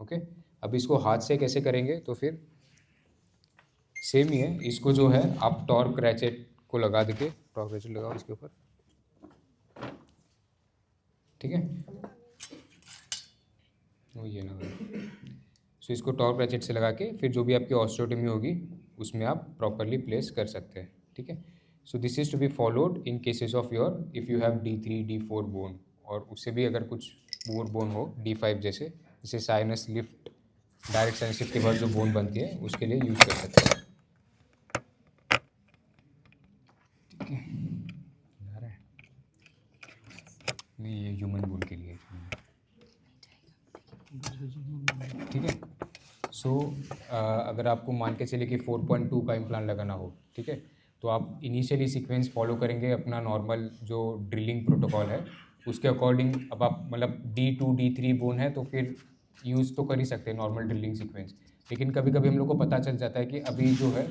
Okay. अब इसको हाथ से कैसे करेंगे, तो फिर सेम ही है, इसको जो है आप टॉर्क रैचेट को लगा देके, टॉर्क रैचेट लगाओ इसके ऊपर, ठीक है, वो ये लगा। सो इसको टॉर्क रैचेट से लगा के फिर जो भी आपकी ऑस्टियोटोमी होगी उसमें आप प्रॉपरली प्लेस कर सकते हैं, ठीक है। So this is to be followed in cases of your if you have D3 D4 bone, और उससे भी अगर कुछ मोर बोन हो D5 जैसे sinus lift, direct sinus lift के बाद जो बोन बनती है उसके लिए यूज़ कर सकते हैं, ठीक है। आ रहा है नहीं, ये ह्यूमन बोन के लिए, ठीक है। सो अगर आपको मान के चले कि 4.2 का इम्प्लांट लगाना हो, ठीक है, तो आप इनिशियली सीक्वेंस फॉलो करेंगे अपना नॉर्मल जो ड्रिलिंग प्रोटोकॉल है उसके अकॉर्डिंग। अब आप मतलब D2 D3 बोन है तो फिर यूज़ तो कर ही सकते हैं नॉर्मल ड्रिलिंग सीक्वेंस, लेकिन कभी कभी हम लोग को पता चल जाता है कि अभी जो है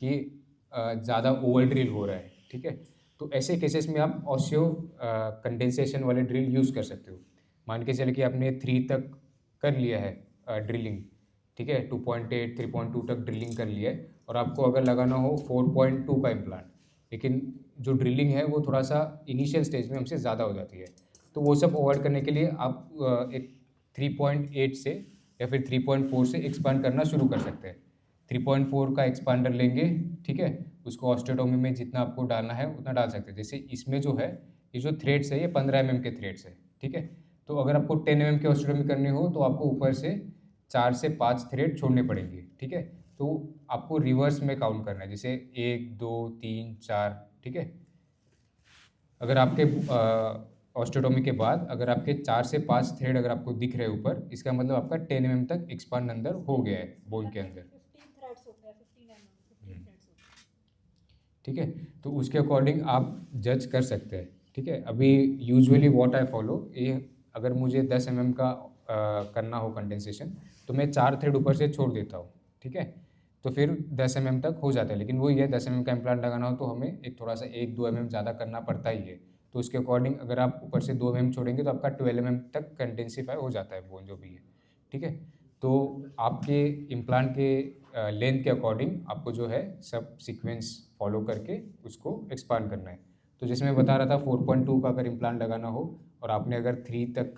कि ज़्यादा ओवर ड्रिल हो रहा है, ठीक है, तो ऐसे केसेस में आप ऑस्टियो कंडेंसेशन वाले ड्रिल यूज़ कर सकते हो। मान के चले कि आपने 3 तक कर लिया है ड्रिलिंग, ठीक है, 2.8 3.2 तक ड्रिलिंग कर लिया है, और आपको अगर लगाना हो 4.2 का इम्प्लांट, लेकिन जो ड्रिलिंग है वो थोड़ा सा इनिशियल स्टेज में हमसे ज़्यादा हो जाती है, तो वो सब अवॉइड करने के लिए आप एक 3.8 से या फिर 3.4 से एक्सपांड करना शुरू कर सकते हैं। 3.4 का एक्सपांडर लेंगे, ठीक है, उसको ऑस्टियोटोमी में जितना आपको डालना है उतना डाल सकते हैं। जैसे इसमें जो है ये जो थ्रेड्स है ये 15 mm के थ्रेड्स है, ठीक है, तो अगर आपको 10 mm की ऑस्टियोटोमी करनी हो तो आपको ऊपर से 4 से 5 थ्रेड छोड़ने पड़ेंगे, ठीक है, तो आपको रिवर्स में काउंट करना है, जैसे 1 2 3 4, ठीक है। अगर आपके ऑस्टियोटोमी के बाद अगर आपके 4 से 5 थ्रेड अगर आपको दिख रहे हैं ऊपर, इसका मतलब आपका 10 mm तक एक्सपांड अंदर हो गया है बोन के अंदर, 15 थ्रेड्स होते हैं, 15 mm 15 थ्रेड्स होते हैं, ठीक है, तो उसके अकॉर्डिंग आप जज कर सकते हैं, ठीक है। अभी यूजुअली व्हाट आई फॉलो, ये अगर मुझे 10 mm का करना हो कंडेंसेशन तो मैं 4 थ्रेड ऊपर से छोड़ देता हूँ, ठीक है, तो फिर 10 mm तक हो जाता है। लेकिन वो ये 10 mm का इम्प्लांट लगाना हो तो हमें एक थोड़ा सा 1-2 mm ज़्यादा करना पड़ता ही है, तो उसके अकॉर्डिंग अगर आप ऊपर से 2 mm छोड़ेंगे तो आपका 12 mm तक कंडेंसीफाई हो जाता है बोन जो भी है, ठीक है। तो आपके इम्प्लांट के लेंथ के अकॉर्डिंग आपको जो है सब सीक्वेंस फॉलो करके उसको एक्सपांड करना है। तो जैसे मैं बता रहा था 4.2 का अगर इम्प्लांट लगाना हो और आपने अगर 3 तक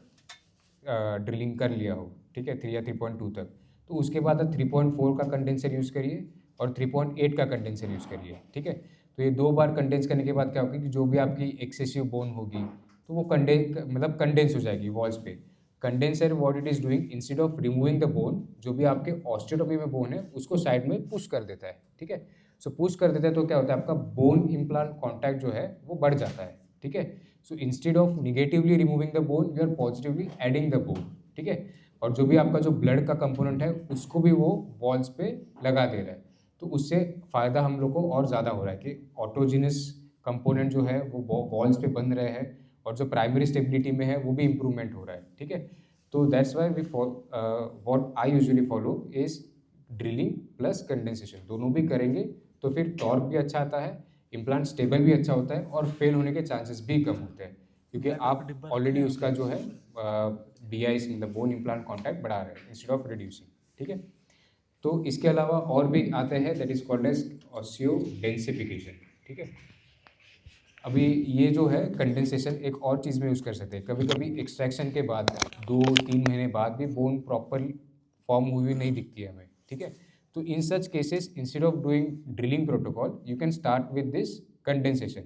ड्रिलिंग कर लिया हो, ठीक है, 3 या 3.2 तक, तो उसके बाद आप 3.4 का कंडेंसर यूज़ करिए और 3.8 का कंडेंसर यूज़ करिए, ठीक है। तो ये 2 बार कंडेंस करने के बाद क्या होगा कि जो भी आपकी एक्सेसिव बोन होगी तो वो कंडेंस हो जाएगी वॉल्स पे। Condenser what it is doing, instead of removing the bone, जो भी आपके ऑस्टियोटोमी में बोन है उसको साइड में पुश कर देता है, ठीक है। सो पुश कर देता है तो क्या होता है, आपका बोन इम्प्लांट कॉन्टैक्ट जो है वो बढ़ जाता है, ठीक है। So instead of negatively removing the bone you are positively adding the bone, ठीक है, और जो भी आपका जो ब्लड का कंपोनेंट है उसको भी वो वॉल्स पे लगा दे रहा है, तो उससे फ़ायदा हम लोग को और ज़्यादा हो रहा है कि ऑटोजिनस कंपोनेंट जो है वो वॉल्स पे बन रहे हैं और जो प्राइमरी स्टेबिलिटी में है वो भी इम्प्रूवमेंट हो रहा है, ठीक है। तो that's why we what I usually follow is drilling plus condensation, दोनों भी करेंगे तो फिर टॉर्क भी अच्छा आता है, इम्प्लांट स्टेबल भी अच्छा होता है और फेल होने के चांसेस भी कम होते हैं, क्योंकि आप ऑलरेडी उसका जो है BI मतलब बोन इम्प्लांट कॉन्टैक्ट बढ़ा रहे हैं इंस्टेड ऑफ रिड्यूसिंग, ठीक है। तो इसके अलावा और भी आते हैं that is called as osteo densification, ठीक है। अभी ये जो है कंडेंसेशन एक और चीज़ में यूज़ कर सकते हैं, कभी कभी एक्सट्रैक्शन के बाद 2-3 महीने बाद भी बोन प्रॉपर फॉर्म हुई नहीं दिखती है हमें, ठीक है। तो in such cases instead of doing drilling protocol you can start with this condensation.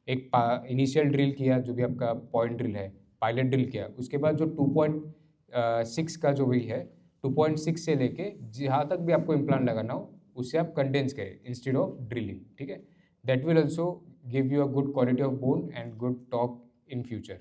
एक इनिशियल ड्रिल किया जो भी आपका पॉइंट ड्रिल है, पायलट ड्रिल किया, उसके बाद जो 2.6 का जो भी है 2.6 से लेके जहाँ तक भी आपको इम्प्लांट लगाना हो उससे आप कंडेंस करें इंस्टेड ऑफ ड्रिलिंग, ठीक है। That will also give you a good quality of bone and good torque in future.